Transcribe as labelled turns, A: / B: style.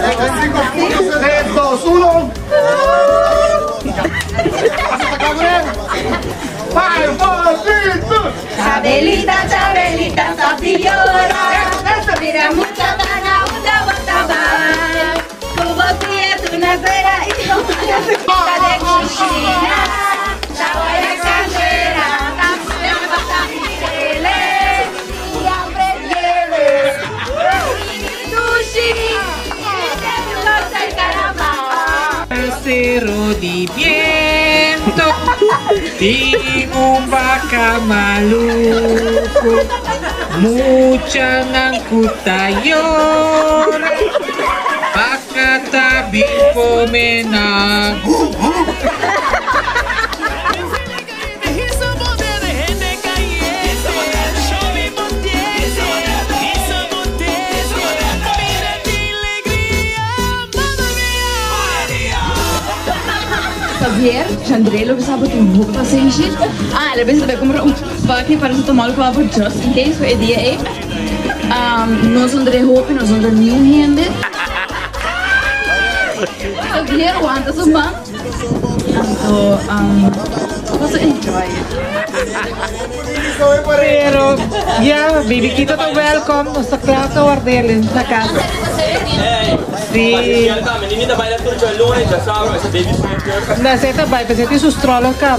A: 3, 2, 1. Five, 4, 3, 2.
B: Chabelita, Chabelita, sabi llorar. Mira mucha gana, una botabal. Como si es una cera y no una cera de cochina. Chawaya candela, también bata pirele. Y hambre tienes. Sushi, y te gusta el calamar.
C: Acero di viento di un baka maluco mucha ngangkut tayor baka tabi pemenang.
B: Javier, Chandrelo, sabe que vou fazer isso. Ah, ele vai comprar pacote para tomar o copo just in case. Foi a ideia nós onder hoop, nós onder nieuw hende. Javier, want dat is een man. So, was enjoy.
C: Pero ya, baby Quito to welcome sa Clara Wardel sa casa. Sí.
D: Menina baila turco el lunes, ya sabes, ese baby super.
C: Naseta vai, kasi ito sustroller ka.